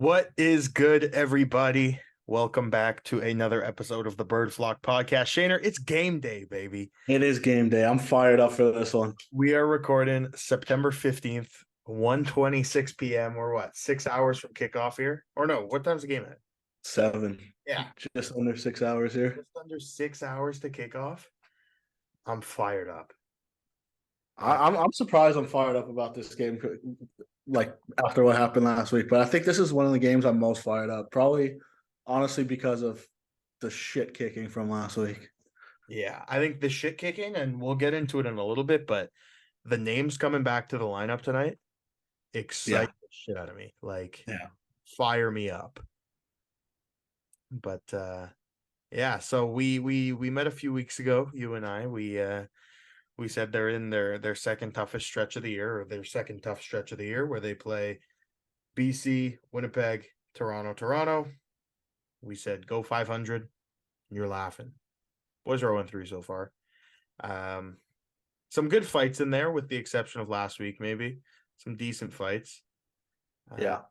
What is good, everybody? Welcome back to another episode of the Bird Flock Podcast. Shayner, it's game day, baby. It is game day. I'm fired up for this one. We are recording September 15th, 1:26 p.m. We're what, 6 hours from kickoff here? Or no, what time's the game at? 7. Yeah. Just under 6 hours here. Just under 6 hours to kick off. I'm fired up. I'm surprised I'm fired up about this game, like after what happened last week. But I think this is one of the games I'm most fired up. Probably, honestly, because of the shit kicking from last week. Yeah, I think the shit kicking, and we'll get into it in a little bit, but the names coming back to the lineup tonight excite the shit out of me. Like, fire me up. But yeah, so we met a few weeks ago, you and I. We said they're in their second toughest stretch of the year, or their second tough stretch of the year, where they play BC, Winnipeg, Toronto. We said go 500. You're laughing. Boys are 0-3 so far. Some good fights in there, with the exception of last week, maybe. Some decent fights. Yeah,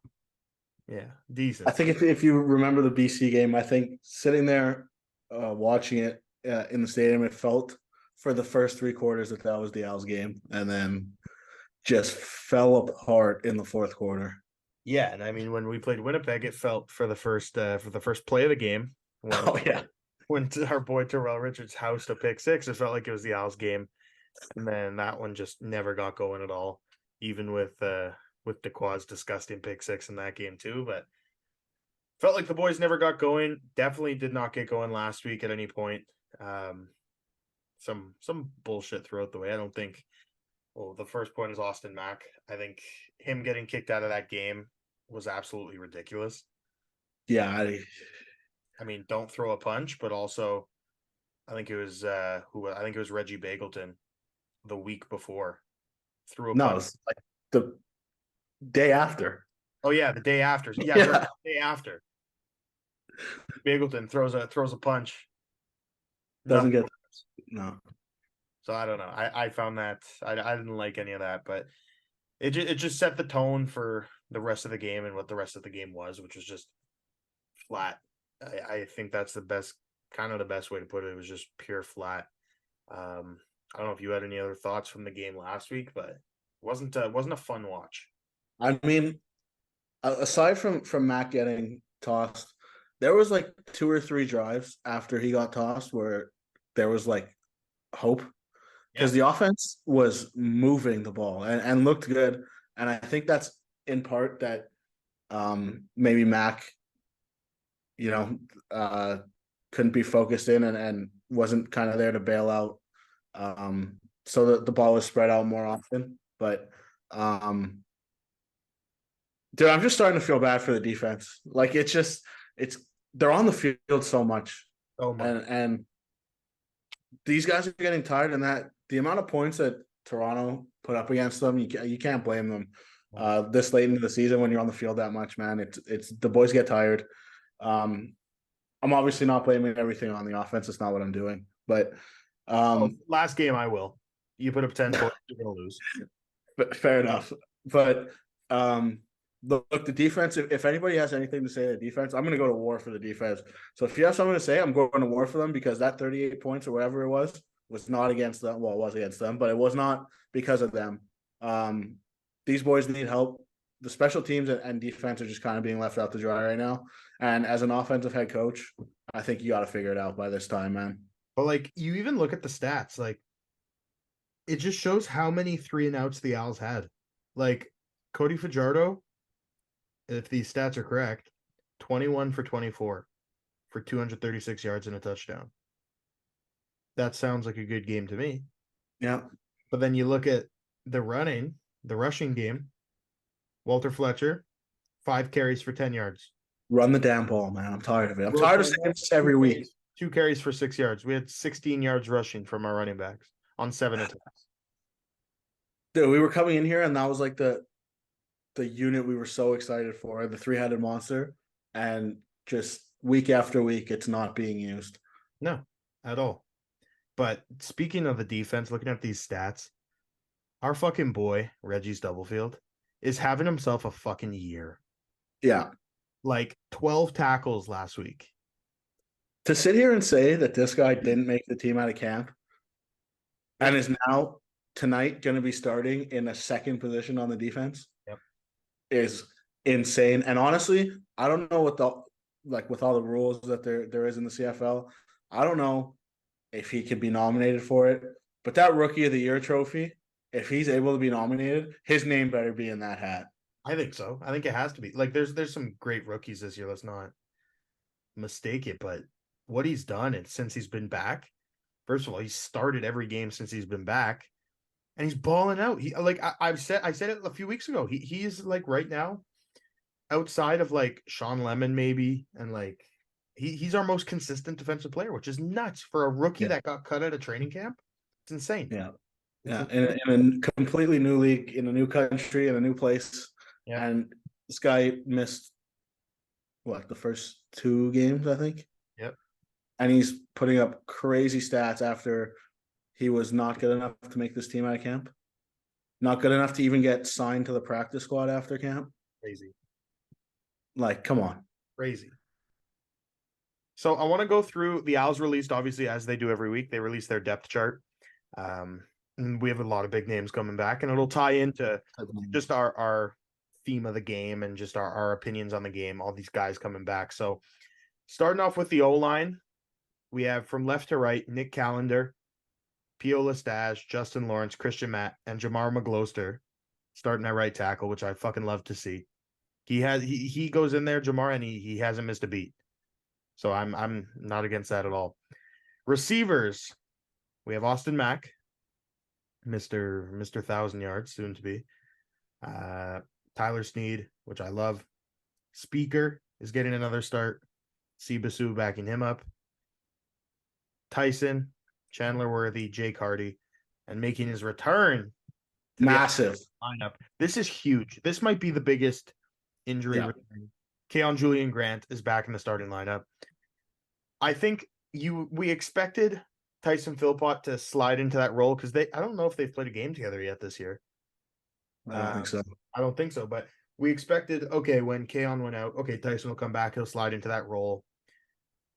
decent. I think if you remember the BC game, I think sitting there watching it in the stadium, it felt for the first 3 quarters that was the Owls game, and then just fell apart in the fourth quarter. Yeah, and I mean, when we played Winnipeg, it felt for the first play of the game. When our boy Terrell Richards housed a pick six, it felt like it was the Owls game, and then that one just never got going at all. Even with DeQua's disgusting pick six in that game too, but felt like the boys never got going. Definitely did not get going last week at any point. Some bullshit throughout the way. I don't think. Well, the first point is Austin Mack. I think him getting kicked out of that game was absolutely ridiculous. Yeah, I mean, don't throw a punch, but also, I think it was Reggie Bagleton the week before threw a punch. No, it's like the day after. Oh yeah, the day after. Yeah, Yeah. right, the day after. Bagleton throws a punch. Doesn't get no. So I don't know. I found that I didn't like any of that, but it just set the tone for the rest of the game and what the rest of the game was, which was just flat. I think that's the best way to put it. It was just pure flat. I don't know if you had any other thoughts from the game last week, but it wasn't a fun watch. I mean, aside from Matt getting tossed, there was like 2 or 3 drives after he got tossed where there was like hope, because the offense was moving the ball and looked good. And I think that's in part that maybe Mac, couldn't be focused in and wasn't kind of there to bail out, so that the ball was spread out more often. But dude, I'm just starting to feel bad for the defense. Like they're on the field so much. Oh my. And these guys are getting tired, and that the amount of points that Toronto put up against them, you can't blame them. This late into the season, when you're on the field that much, man, it's the boys get tired. I'm obviously not blaming everything on the offense. It's not what I'm doing. But last game I will. You put up 10 points, you're gonna lose. But fair enough. But look, the defense, if anybody has anything to say to the defense, I'm going to go to war for the defense. So if you have something to say, I'm going to war for them, because that 38 points or whatever it was not against them. Well, it was against them, but it was not because of them. These boys need help. The special teams and defense are just kind of being left out to dry right now. And as an offensive head coach, I think you got to figure it out by this time, man. But like, you even look at the stats, like it just shows how many 3-and-outs the Owls had. Like Cody Fajardo, if these stats are correct, 21 for 24 for 236 yards and a touchdown. That sounds like a good game to me. Yeah. But then you look at the rushing game. Walter Fletcher, 5 carries for 10 yards. Run the damn ball, man. I'm tired of it. I'm tired of saying this every week. 2 carries for 6 yards. We had 16 yards rushing from our running backs on 7 attempts. Dude, we were coming in here, and that was like the unit we were so excited for, the 3-headed monster, and just week after week, it's not being used. No, at all. But speaking of the defense, looking at these stats, our fucking boy, Reggie Stubblefield, is having himself a fucking year. Yeah. like 12 tackles last week. To sit here and say that this guy didn't make the team out of camp and is now tonight going to be starting in a second position on the defense is insane. And honestly, I don't know what with all the rules that there is in the CFL, I don't know if he could be nominated for it. But that Rookie of the Year trophy, if he's able to be nominated, his name better be in that hat. I think so. I think it has to be. Like, there's some great rookies this year. Let's not mistake it, but what he's done and since he's been back, first of all, he's started every game since he's been back, and he's balling out. He like I said it a few weeks ago. He's like right now, outside of like Sean Lemon maybe, and like he's our most consistent defensive player, which is nuts for a rookie that got cut out of training camp. It's insane. Yeah. Yeah. In a completely new league, in a new country, in a new place. Yeah. And this guy missed the first 2 games, I think. Yep. And he's putting up crazy stats after he was not good enough to make this team out of camp. Not good enough to even get signed to the practice squad after camp. Crazy. Like, come on. Crazy. So I want to go through the Owls released, obviously, as they do every week. They release their depth chart. And we have a lot of big names coming back, and it'll tie into just our theme of the game and just our opinions on the game, all these guys coming back. So starting off with the O-line, we have from left to right, Nick Callender, Pio Lestage, Justin Lawrence, Christian Matt, and Jamar McGloster starting at right tackle, which I fucking love to see. He goes in there, Jamar, and he hasn't missed a beat. So I'm not against that at all. Receivers, we have Austin Mack, Mr. 1,000 yards, soon to be. Tyler Snead, which I love. Speaker is getting another start. Sibasu backing him up. Tyson, Chandler Worthy, Jake Hardy, and making his return. Massive lineup. This is huge. This might be the biggest injury return. Keon Julian Grant is back in the starting lineup. I think we expected Tyson Philpott to slide into that role because I don't know if they've played a game together yet this year. I don't think so. I don't think so, but we expected, okay, when Keon went out, okay, Tyson will come back, he'll slide into that role.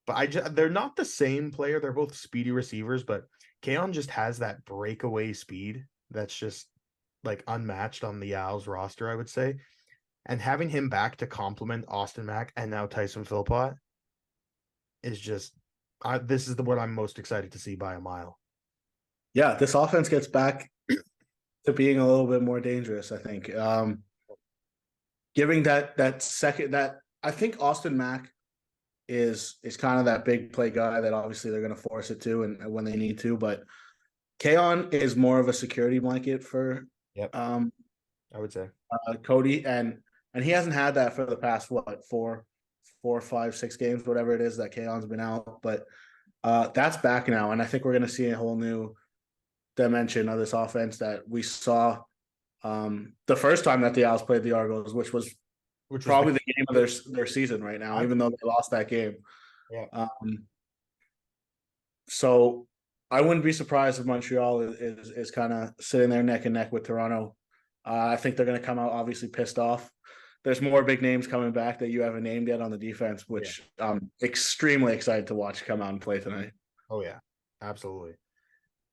But they're not the same player. They're both speedy receivers, but Keon just has that breakaway speed that's just like unmatched on the Owls roster, I would say. And having him back to complement Austin Mack and now Tyson Philpott is just this is what I'm most excited to see by a mile. Yeah, this offense gets back to being a little bit more dangerous, I think. Giving that second, that I think Austin Mack is kind of that big play guy that obviously they're going to force it to and when they need to, but Keon is more of a security blanket for I would say Cody, and he hasn't had that for the past 4, 5, 6 games, whatever it is that Keon's been out, but that's back now, and I think we're going to see a whole new dimension of this offense that we saw the first time that the Owls played the Argos, which was probably the game of their season right now, even though they lost that game. Yeah. So I wouldn't be surprised if Montreal is kind of sitting there neck and neck with Toronto. I think they're going to come out obviously pissed off. There's more big names coming back that you haven't named yet on the defense, which I'm extremely excited to watch come out and play tonight. Oh, yeah, absolutely.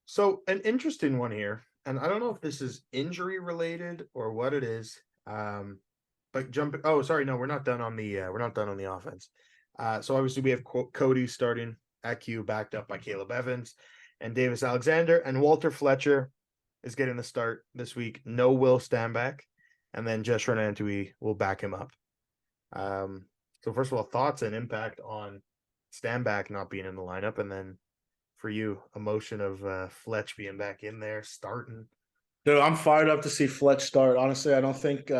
So an interesting one here, and I don't know if this is injury related or what it is. But we're not done on the offense. So obviously we have Cody starting at Q, backed up by Caleb Evans and Davis Alexander, and Walter Fletcher is getting the start this week. No Will Stanback, and then Jess Renantui will back him up. So first of all, thoughts and impact on Stanback not being in the lineup, and then for you, emotion of Fletch being back in there, starting. Dude, I'm fired up to see Fletch start. Honestly, I don't think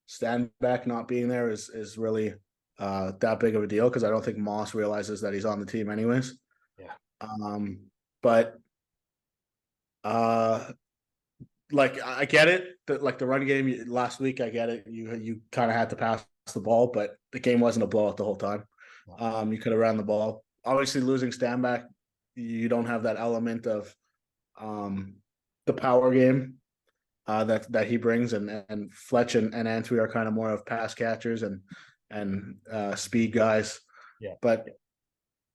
Stanback not being there is really that big of a deal because I don't think Moss realizes that he's on the team anyways. Yeah. But like I get it that like the run game last week, I get it. You kind of had to pass the ball, but the game wasn't a blowout the whole time. You could have ran the ball. Obviously, losing Stanback, you don't have that element of the power game that he brings, and Fletch and Antwi are kind of more of pass catchers and and speed guys. Yeah. But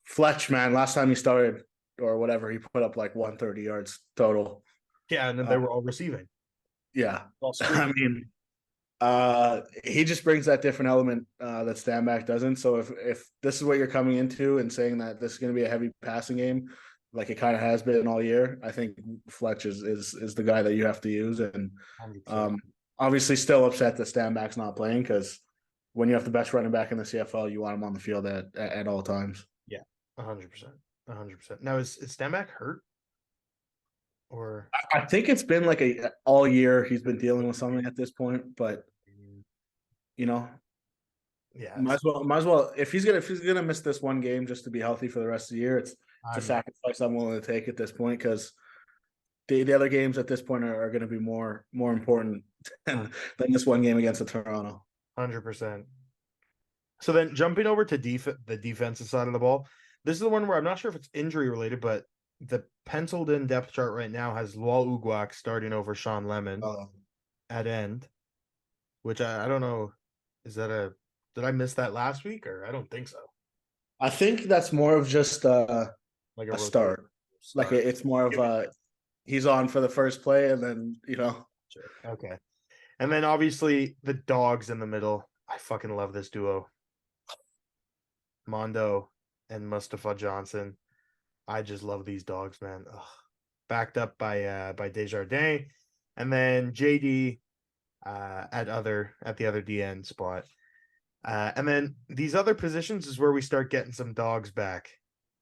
Fletch, man, last time he started or whatever, he put up like 130 yards total. Yeah, and then they were all receiving. Yeah. All I mean, he just brings that different element that Stanback doesn't. So if this is what you're coming into and saying that this is going to be a heavy passing game, like it kind of has been all year, I think Fletch is the guy that you have to use. And 100%. obviously, still upset that Stanback's not playing because when you have the best running back in the CFL, you want him on the field at all times. Yeah, 100%. 100%. Now, is Stanback hurt? Or I think it's been like all year he's been dealing with something at this point, but you know, yeah, might as well if he's gonna miss this one game just to be healthy for the rest of the year, it's a I'm sacrifice I'm willing to take at this point because the other games at this point are going to be more important than this one game against the Toronto. 100%. So then jumping over to the defensive side of the ball, this is the one where I'm not sure if it's injury related, but the penciled in depth chart right now has Lual Uguak starting over Sean Lemon at end, which I don't know. Is that did I miss that last week or I don't think so. I think that's more of just Like a start. Like it's more of he's on for the first play and then, Sure. Okay. And then obviously the dogs in the middle. I fucking love this duo. Mondo and Mustafa Johnson. I just love these dogs, man. Ugh. Backed up by Desjardins, and then JD at the other DN spot. And then these other positions is where we start getting some dogs back.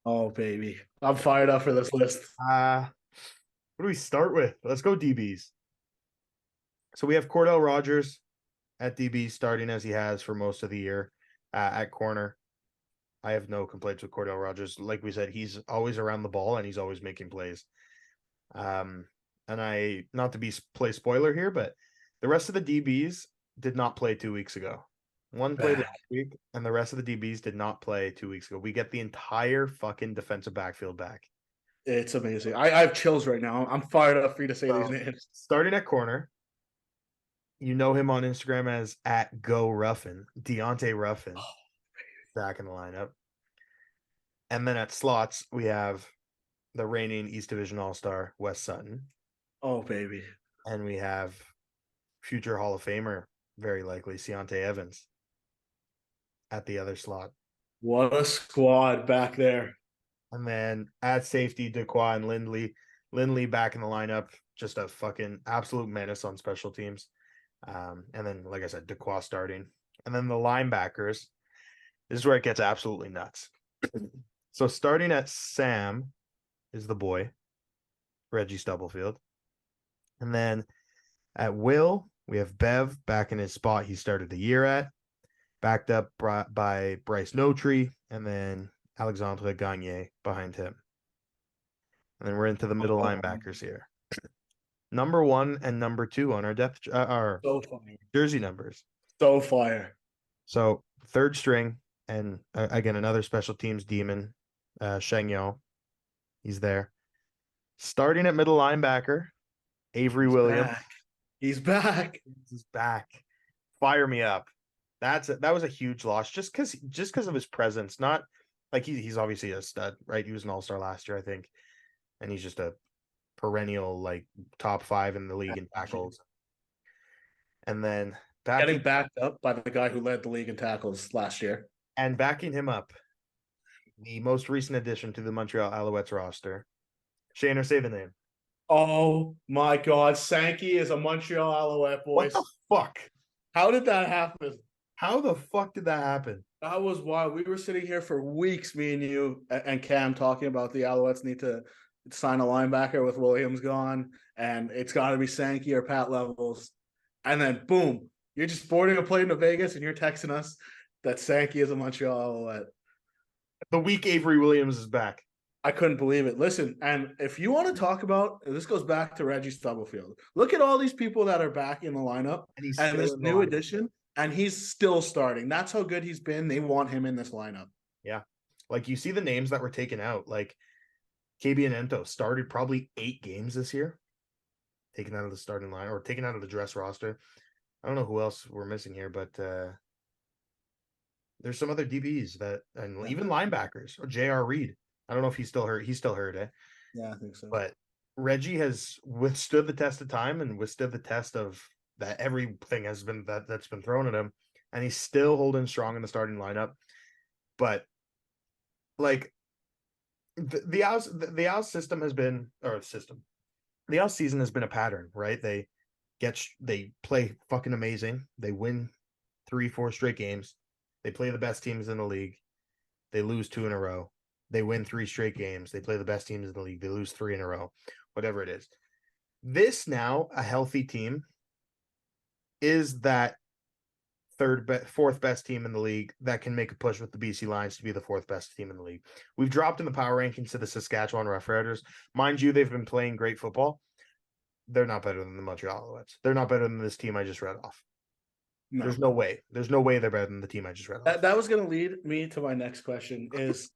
Oh baby, I'm fired up for this list. What do we start with? Let's go DBs. So we have Cordell Rogers at DB starting as he has for most of the year at corner. I have no complaints with Cordell Rogers. Like we said, he's always around the ball and he's always making plays. And I, not to play spoiler here, but the rest of the DBs did not play 2 weeks ago. One played last week, and the rest of the DBs did not play 2 weeks ago. We get the entire fucking defensive backfield back. It's amazing. I have chills right now. I'm fired up for you to say these names. Starting at corner, you know him on Instagram as at Go Ruffin, Deontay Ruffin, back in the lineup. And then at slots, we have the reigning East Division All-Star, Wes Sutton. Oh, baby. And we have future Hall of Famer, very likely, Seontae Evans at the other slot. What a squad back there. And then at safety, Dequoy and Lindley. Lindley back in the lineup, just a fucking absolute menace on special teams. And then, like I said, Dequoy starting. And then the linebackers, this is where it gets absolutely nuts. So starting at Sam is the boy, Reggie Stubblefield. And then at Will, we have Bev back in his spot he started the year at, backed up by Bryce Notree, and then Alexandre Gagne behind him. And then we're into the middle linebackers here. Number 1 and number 2 on our depth, our jersey numbers. So fire. So third string, and again, another special teams demon, Sheng Yao. He's there. Starting at middle linebacker, Avery Williams. He's back. He's back. Fire me up. That was a huge loss just because of his presence. Not like he's obviously a stud, right? He was an all-star last year, I think. And he's just a perennial like top 5 in the league in tackles. And then getting backed up by the guy who led the league in tackles last year. And backing him up, the most recent addition to the Montreal Alouettes roster. Shayne, say the name. Oh my God, Sankey is a Montreal Alouette, boys. What the fuck? How did that happen? How the fuck did that happen? That was wild. We were sitting here for weeks, me and you and Cam, talking about the Alouettes need to sign a linebacker with Williams gone, and it's got to be Sankey or Pat Levels. And then, boom, you're just boarding a plane to Vegas, and you're texting us that Sankey is a Montreal Alouette. The week Avery Williams is back. I couldn't believe it. Listen, and if you want to talk about, this goes back to Reggie Stubblefield. Look at all these people that are back in the lineup and this new addition, and he's still starting. That's how good he's been. They want him in this lineup. Yeah. Like, you see the names that were taken out. Like, KB Ento started probably 8 games this year, taken out of the starting line or taken out of the dress roster. I don't know who else we're missing here, but There's some other DBs and even linebackers or J.R. Reed. I don't know if he's still hurt. He's still hurt, eh? Yeah, I think so. But Reggie has withstood the test of time and withstood the test of that everything has been that's been thrown at him, and he's still holding strong in the starting lineup. But like the Owls system has been or system. The Owls season has been a pattern, right? They play fucking amazing. They win 3-4 straight games. They play the best teams in the league. They lose 2 in a row. They win 3 straight games. They play the best teams in the league. They lose 3 in a row. Whatever it is. This now, a healthy team, is that fourth best team in the league that can make a push with the BC Lions to be the 4th best team in the league. We've dropped in the power rankings to the Saskatchewan Roughriders. Mind you, they've been playing great football. They're not better than the Montreal Alouettes. They're not better than this team I just read off. No. There's no way. There's no way they're better than the team I just read off. That was going to lead me to my next question is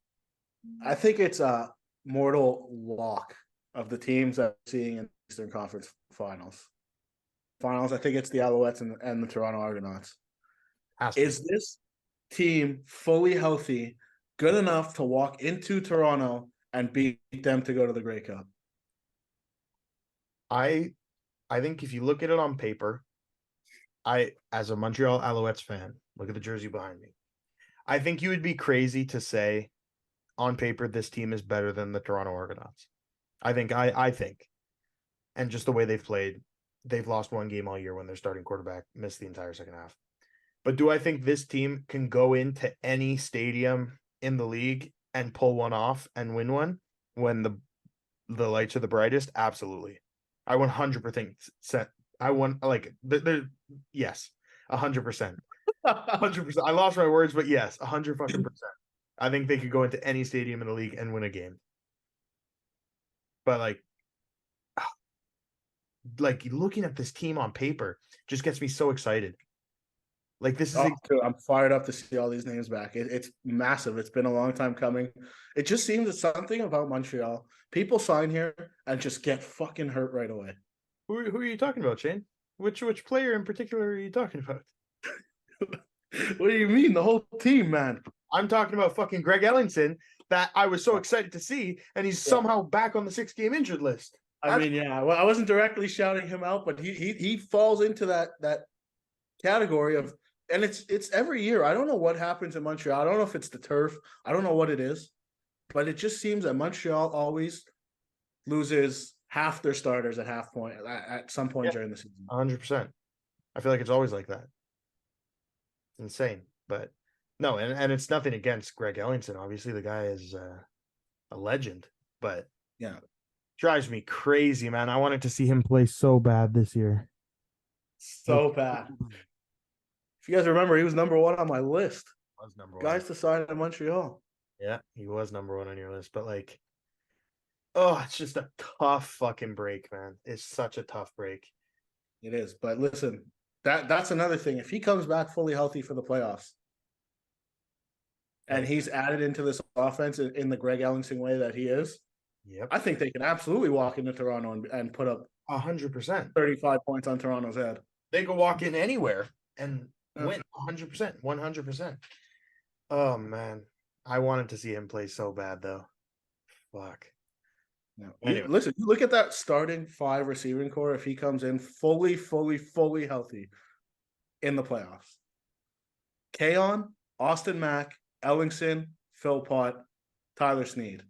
I think it's a mortal lock of the teams that I'm seeing in the Eastern Conference Finals. I think it's the Alouettes and the Toronto Argonauts. Is this team fully healthy, good enough to walk into Toronto and beat them to go to the Grey Cup? I think if you look at it on paper, as a Montreal Alouettes fan, look at the jersey behind me. I think you would be crazy to say on paper this team is better than the Toronto Argonauts. I think, and just the way they've played, they've lost 1 game all year when their starting quarterback missed the entire second half. But do I think this team can go into any stadium in the league and pull one off and win one when the lights are the brightest? Absolutely. I 100% yes, 100%. 100%. I lost my words, but yes, 100%. I think they could go into any stadium in the league and win a game. But like looking at this team on paper just gets me so excited. Like this is I'm fired up to see all these names back. It's massive. It's been a long time coming. It just seems that something about Montreal. People sign here and just get fucking hurt right away. Who are you talking about, Shane? Which player in particular are you talking about? What do you mean? The whole team, man. I'm talking about fucking Greg Ellingson that I was so excited to see, and he's somehow back on the 6-game injured list. I mean, well, I wasn't directly shouting him out, but he falls into that category of, and it's every year. I don't know what happens in Montreal. I don't know if it's the turf. I don't know what it is, but it just seems that Montreal always loses half their starters at some point during the season. 100%. I feel like it's always like that. It's insane, but no, and it's nothing against Greg Ellingson. Obviously, the guy is a legend, but yeah, drives me crazy, man. I wanted to see him play so bad this year. So bad. If you guys remember, he was number 1 on my list. Was number 1. Guys to sign in Montreal. Yeah, he was number 1 on your list, but it's just a tough fucking break, man. It's such a tough break. It is, but listen, that's another thing. If he comes back fully healthy for the playoffs, and he's added into this offense in the Greg Ellingson way that he is, I think they can absolutely walk into Toronto and put up 100%, 35 points on Toronto's head. They could walk in anywhere and win 100%. Oh man, I wanted to see him play so bad though. Fuck. No. Anyway. Listen, you look at that starting 5 receiving core. If he comes in fully healthy in the playoffs, Keon, Austin Mack, Ellingson, Philpott, Tyler Snead.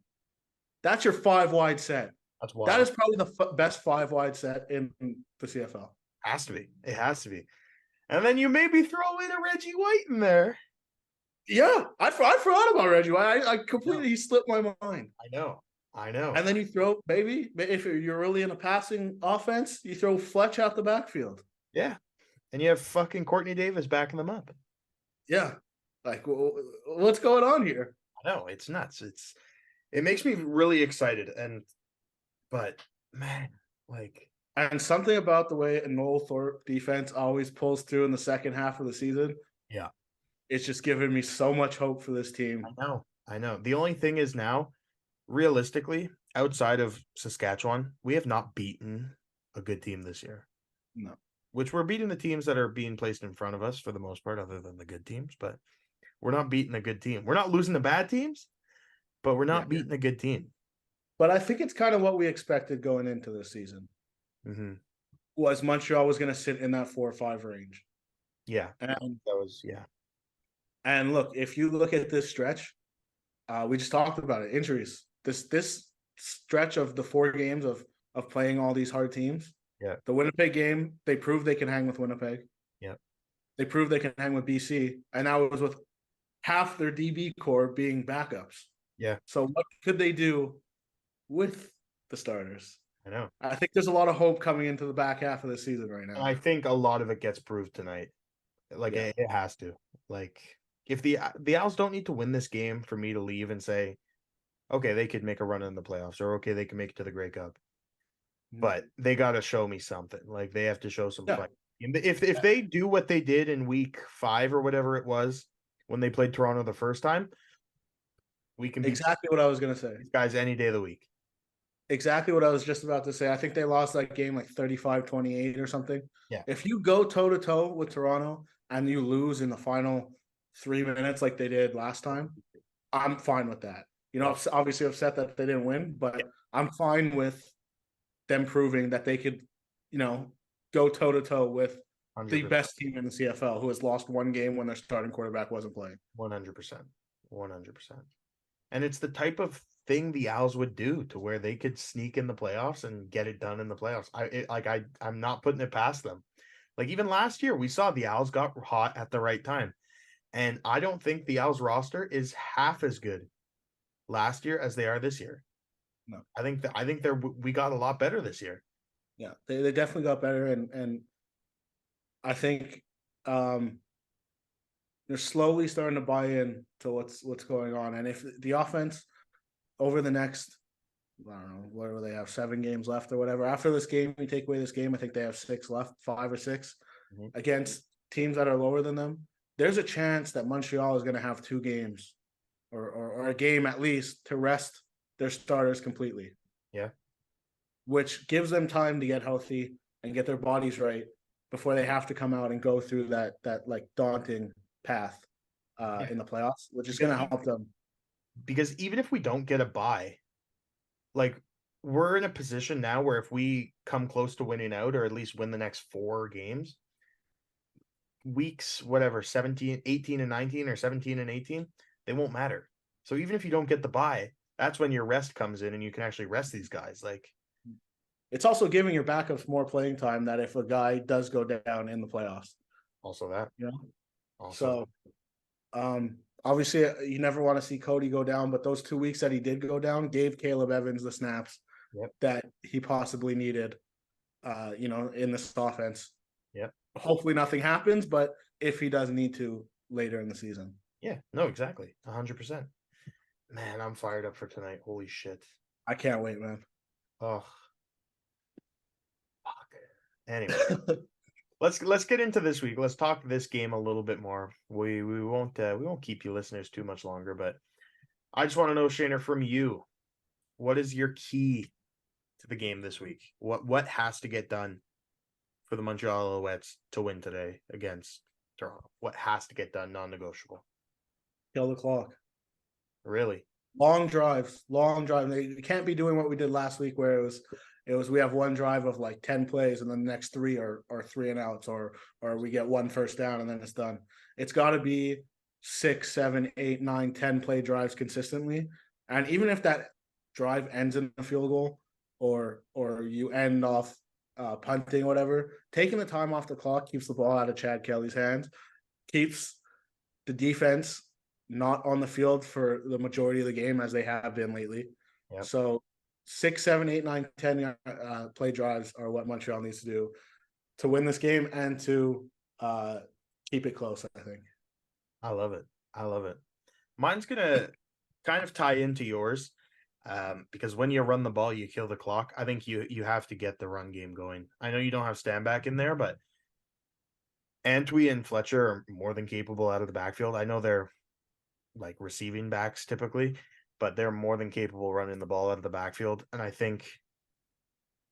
That's your 5 wide set. That's wild. That is probably the best 5 wide set in the CFL. Has to be. It has to be. And then you maybe throw in a Reggie White in there. Yeah, I forgot about Reggie White. I completely slipped my mind. I know. And then you throw, if you're really in a passing offense, you throw Fletch out the backfield. Yeah. And you have fucking Courtney Davis backing them up. Yeah. Like, what's going on here? I know. It's nuts. It makes me really excited. But man, and something about the way a Noel Thorpe defense always pulls through in the second half of the season. Yeah. It's just giving me so much hope for this team. I know. The only thing is now, realistically, outside of Saskatchewan, we have not beaten a good team this year. No. Which we're beating the teams that are being placed in front of us for the most part, other than the good teams. But We're not beating a good team. We're not losing to bad teams, but we're not beating a good team. But I think it's kind of what we expected going into the season. Mm-hmm. Was Montreal was going to sit in that 4-5 range. Yeah, and that was And look, if you look at this stretch, we just talked about it. Injuries. This stretch of the 4 games of playing all these hard teams. Yeah. The Winnipeg game, they proved they can hang with Winnipeg. Yeah. They proved they can hang with BC, and that was with half their DB core being backups. Yeah. So what could they do with the starters? I know. I think there's a lot of hope coming into the back half of the season right now. I think a lot of it gets proved tonight. Like it has to. Like if the Owls don't need to win this game for me to leave and say, okay, they could make a run in the playoffs, or okay, they can make it to the Grey Cup. But they got to show me something. Like they have to show some fight. If they do what they did in week 5 or whatever it was when they played Toronto the first time, we can exactly what I was going to say. These guys any day of the week. Exactly what I was just about to say. I think they lost that game like 35-28 or something. Yeah. If you go toe-to-toe with Toronto and you lose in the final 3 minutes like they did last time, I'm fine with that. You know, obviously upset that they didn't win, but I'm fine with them proving that they could, you know, go toe-to-toe with 100%. The best team in the CFL who has lost 1 game when their starting quarterback wasn't playing. 100%. 100%. And it's the type of thing the Owls would do to where they could sneak in the playoffs and get it done in the playoffs. I'm not putting it past them. Like even last year, we saw the Owls got hot at the right time. And I don't think the Owls roster is half as good last year as they are this year. No. I think we got a lot better this year. Yeah, they definitely got better, and I think they're slowly starting to buy in to what's going on. And if the offense over the next, I don't know, what do they have, 7 games left or whatever. After this game, we take away this game, I think they have 6 left, 5 or 6 against teams that are lower than them. There's a chance that Montreal is going to have 2 games or a game at least to rest their starters completely. Yeah. Which gives them time to get healthy and get their bodies right before they have to come out and go through that like daunting path in the playoffs, which is going to help them. Because even if we don't get a bye, like we're in a position now where if we come close to winning out or at least win the next 4 games, weeks, whatever, 17, 18 and 19 or 17 and 18, they won't matter. So even if you don't get the bye, that's when your rest comes in and you can actually rest these guys. Like it's also giving your backups more playing time that if a guy does go down in the playoffs. Also that. You know? Also obviously you never want to see Cody go down, but those 2 weeks that he did go down gave Caleb Evans the snaps that he possibly needed in this offense. Yep. Hopefully nothing happens, but if he does need to later in the season. Yeah, no, exactly. 100%. Man, I'm fired up for tonight. Holy shit. I can't wait, man. Oh. Fuck. Anyway. Let's get into this week. Let's talk this game a little bit more. We won't keep you listeners too much longer, but I just want to know, Shayne, from you, what is your key to the game this week? What has to get done for the Montreal Alouettes to win today against Toronto? What has to get done, non-negotiable? Kill the clock. Really? Long drives. They can't be doing what we did last week where it was we have one drive of like 10 plays and then the next 3 are 3 and outs or we get 1 first down and then it's done. It's got to be 6, 7, 8, 9, 10 play drives consistently. And even if that drive ends in a field goal or you end off punting or whatever, taking the time off the clock keeps the ball out of Chad Kelly's hands, keeps the defense not on the field for the majority of the game as they have been lately. Yep. So 6, 7, 8, 9, 10 play drives are what Montreal needs to do to win this game and to keep it close, I think. I love it. Mine's going to kind of tie into yours because when you run the ball, you kill the clock. I think you have to get the run game going. I know you don't have Stanback in there, but Antwi and Fletcher are more than capable out of the backfield. I know they're like receiving backs typically, but they're more than capable running the ball out of the backfield. And I think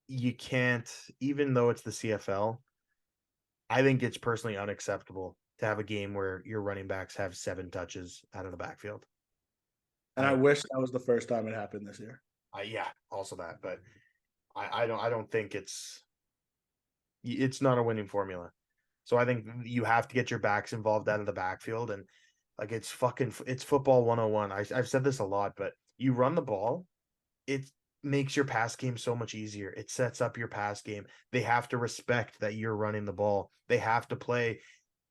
you can't, even though it's the CFL, I think it's personally unacceptable to have a game where your running backs have 7 touches out of the backfield. And I wish that was the first time it happened this year. Yeah, also that, but I don't think it's not a winning formula. So I think you have to get your backs involved out of the backfield, and like it's football 101. I've said this a lot, but you run the ball, it makes your pass game so much easier. It sets up your pass game. They have to respect that you're running the ball. They have to play.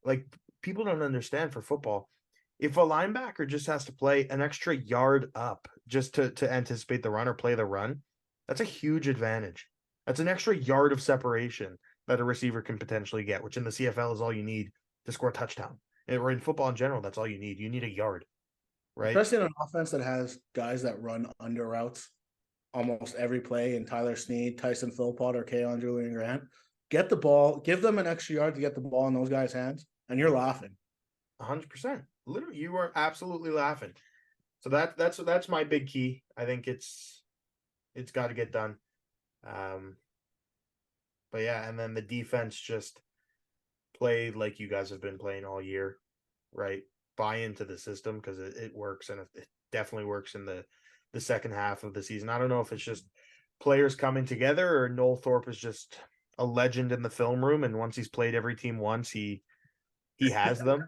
Like, people don't understand for football, if a linebacker just has to play an extra yard up just to anticipate the run or play the run, that's a huge advantage. That's an extra yard of separation that a receiver can potentially get, which in the CFL is all you need to score a touchdown. Or in football in general, that's all you need. You need a yard, right? Especially in an offense that has guys that run under routes almost every play, and Tyler Snead, Tyson Philpott, or Keon Julian Grant. Get the ball, give them an extra yard to get the ball in those guys' hands, and you're laughing. 100%. Literally, you are absolutely laughing. So that's my big key. I think it's got to get done. But yeah, and then the defense just play like you guys have been playing all year, right? Buy into the system because it works, and it definitely works in the second half of the season. I don't know if it's just players coming together or Noel Thorpe is just a legend in the film room, and once he's played every team once, he has them.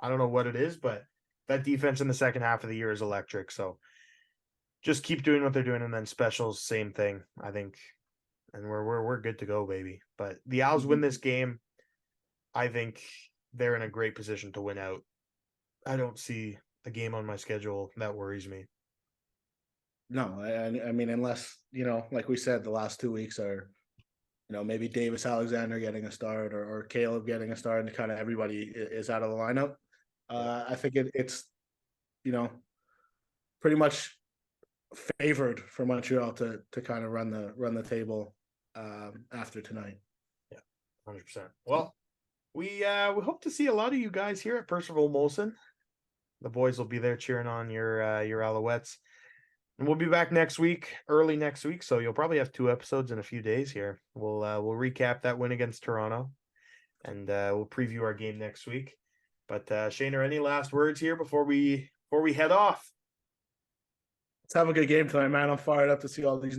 I don't know what it is, but that defense in the second half of the year is electric. So just keep doing what they're doing, and then specials, same thing, I think. And we're good to go, baby. But the Owls win this game. I think they're in a great position to win out. I don't see a game on my schedule that worries me. No, I mean, unless, like we said, the last 2 weeks are, maybe Davis Alexander getting a start or Caleb getting a start, and kind of everybody is out of the lineup. I think it's, pretty much favored for Montreal to kind of run the table after tonight. Yeah, 100%. Well, we hope to see a lot of you guys here at Percival Molson. The boys will be there cheering on your Alouettes. And we'll be back early next week, so you'll probably have 2 episodes in a few days here. We'll recap that win against Toronto, and we'll preview our game next week. But Shayne, are any last words here before we head off? Let's have a good game tonight, man. I'm fired up to see all these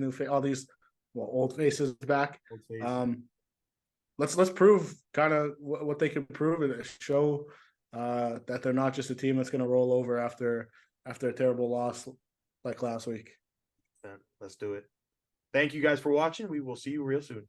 old faces back. Let's prove kind of what they can prove and show that they're not just a team that's going to roll over after a terrible loss like last week. Let's do it. Thank you guys for watching. We will see you real soon.